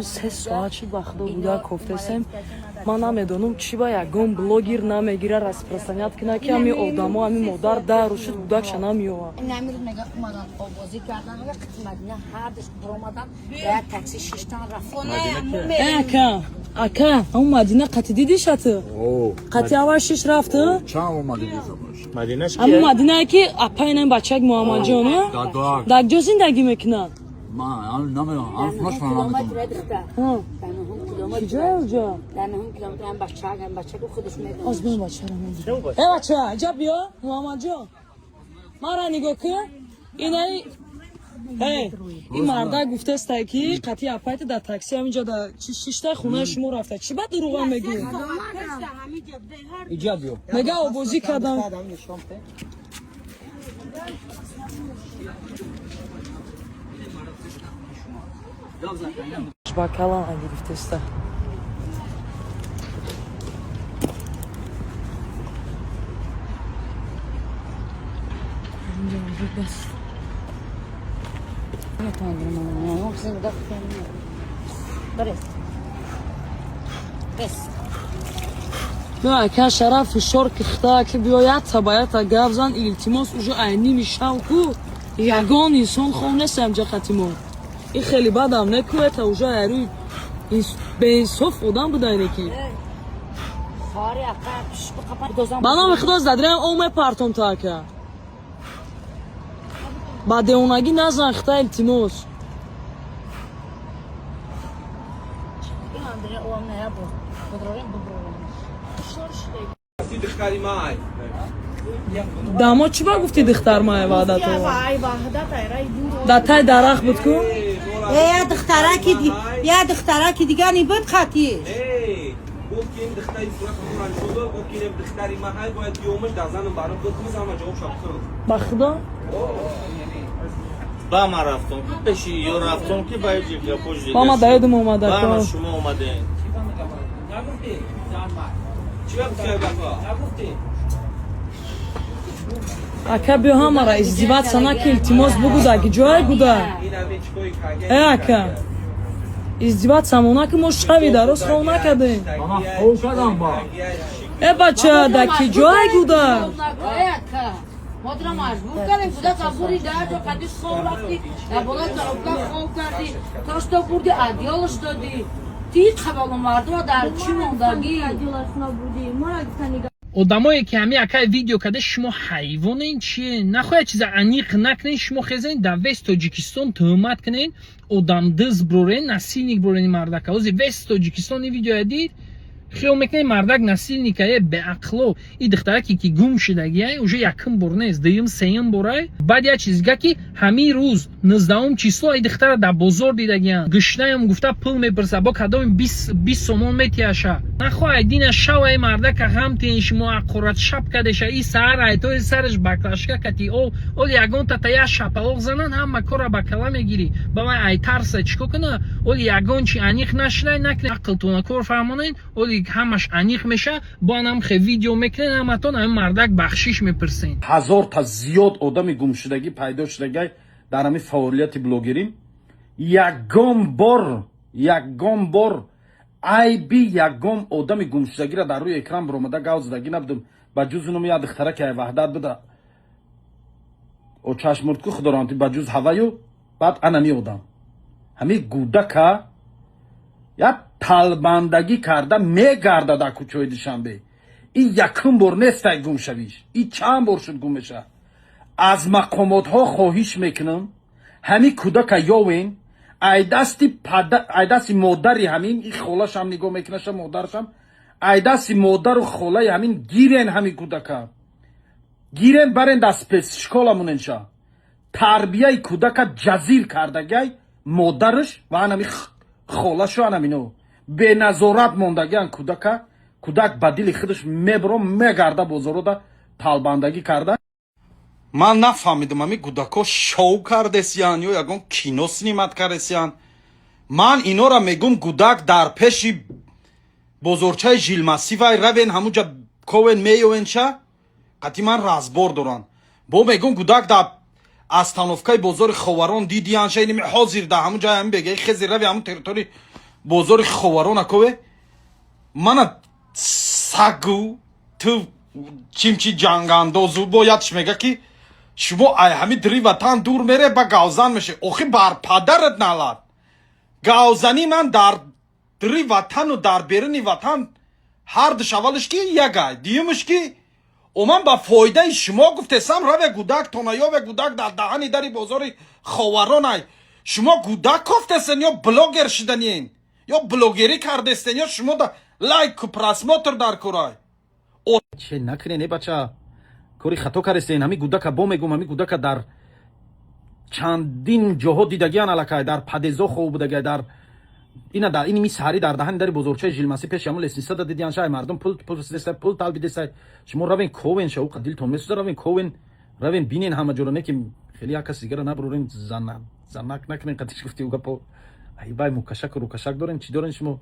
سه ساعت چی وقت بوده گفتم من نمیدونم چی با یگان بلاگر نمیگیره распространять کنه که همین آدما همین مادر در روش بودکش نمیوه نمیرود نگاه اومدن آوازی کردن و مدینه هر دست برآمدن باید تاکسی شیشتن رفت اکا اون مدینه قطی دیدی شده قطی اول شیش رفته چند مدینه اما مدینه که اپاینم بچه محمد جانه در زندگی میکنن ما نمیدونم اسمش نمیدونم کجا اونجا در نهم کیلومتر هم بچه رو خودش میدونه از بین بچه رو میدونه ای بچه اینجا بیا محمد جان ما را نگاه کن اینه این مرده گفته است که قطعی اپایت در تاکسی همینجا در شیشته خونه شما رفته چی بعد دروغ میگی اینجا بیا مگه آبازی کردم بکلام گرفته است بس نه که شرف فشار کخته که بیاید تا باید تا گفزن التماس اوجا عینی میشم کو یگان انسان خواه نستم جا قتیمون این خیلی بدم نکوه تا اوجا هروی به انصاف آدم بوده اینه که بنا مخداز دادرم اومه پرتون تا که بعد اونگی نزن خطا التماس داما چی با گفتی دختر مای وعدت تو در تای درخت بود کو یا دختره که دیگه نی بود خطی گفتیم دختری صورت قرآن شده گفتیم دختری محل باید یومش در زنم برام بکنم اما جواب شد با خدا با ما رفتم بشی یا رفتم که باید جیگه پوش دیگه با ما دایدم اومده با ما شما اومده چی بگفتی اکا بیا همارا ازدیوات سنا که التماس بگو دا که جای بوده اکا ازدیوات سمونا که مشتوی درست خواه نکده اما خواه کردم با بچه دا که جای بوده مادر مجبور کردیم بوده تا بوری در جا قدیش خواه رفتی در بالا دروگاه خواه کردی تاش تا بردی ادیالش دادی دید خبال مردم در چی موندگی آدمایی که همین اکای ویدیو کده شما حیوان این چیه نخواهد چیز عمیق نکنین شما خیزین در وست تاجیکستان تهمت کنین آدم دز برورین نسیل برورین مردک اوزی وست تاجیکستان این ویدیو دید خیال میکنه مردک نسیل نیکه به عقلو این دخترکی که گم شدگیه اوجه یکم برنه از دیم سیم برای بعد یه چیزگه که همین روز 19 چیسلو این دختر در بازار دیدگیه گشنه هم گفته پل میپرسه با کدام 20 سومون میتیاشه نخواه دین شوه مردک هم تینش ما اقورت شب کدشه این سر ایتوی سرش بکلاشکه کتی اول یگان تا تایه شپلوغ زنن هم مکورا بکلا میگیری با من ای ترسه چکو کنه اول یگان چی انیخ نشنه نکنه عقل تو نکور فهمونین اولی همش انیق میشه با هم خیلی ویدیو میکنین همتون هم مردک بخشیش میپرسین هزار تا زیاد آدم گمشدگی پیدا شدگی در همین فعالیت بلوگریم یکم بار یکم آدم گمشدگی را در روی اکران برآمده گوزدگی نبودم با جز اونم یاد دختره که وحدت بده او چشمرد کو خدارانتی با جز هوایو بعد انمی آدم همین گودک یا طالباندگی کرده میگرده در کوچه دوشنبه این یکم بار نیست گم شویش این چند بار شد گم میشه از مقامات ها خواهش میکنم همین کودک یاوین ای دستی مادری همین این خالش هم نگاه میکنه مادرش هم ای دستی مادر و خاله همین گیرین همین کودک گیرین برین دست پس شکالمون انشا تربیه کودک جزیر کرده گی مادرش و همین خالش و همینو به نظارت موندگیان کودک بدیل خودش میگرده بازارو دا طالباندگی کرده من نفهمیدم همین کودکا شو کردسیان یا یگان کینو سینمات کردسیان من اینا را میگم کودک در پیش بزرچه ژیلماسی و روین همونجا کوین میوینچا قطعی من رازبار دارن با میگم کودک در استانوفکای بازار خواران دیدیان شاید حاضر ده همونجا هم بگه خزی روی همون تریتوری бозори ховарона кове мана сагу ту чимчи ҷангандозу бояд мега ки шумо ай ҳами дили ватан дур мере ба гавзан меше охи бар падарат налад гавзани ман дар дили ватану дар беруни ватан ҳар душавалш ки ягай дуюмш ки оман ба фоидаи шумо гуфтесам раве гудак тонаёве гудак дар даҳани дари бозори ховаронай шумо гудак кофтесен ё блогер шиданин ё блогерӣ кардестен ё шумо да лайку просмотр дар курай چه نکنین ای بچه کاری خطا کردین همی گودک با میگم همی گودک در چندین جاها دیدگیان علاقه در پدیزا خوب بودگی در اینا در این میساری در دهن در بزرگچه ژیلماسی پیش همون لسنیسا داد دیدیان شای مردم پول طلب دیدن شما روین کوین شو قدیل تو میسوز روین کوین روین بینین همه جورا نه که خیلی کسی دیگه نبرورین زنک نکنین قدیش گفتی اوگا پو ای بای مکشک رو کشک دارین چی دارین شما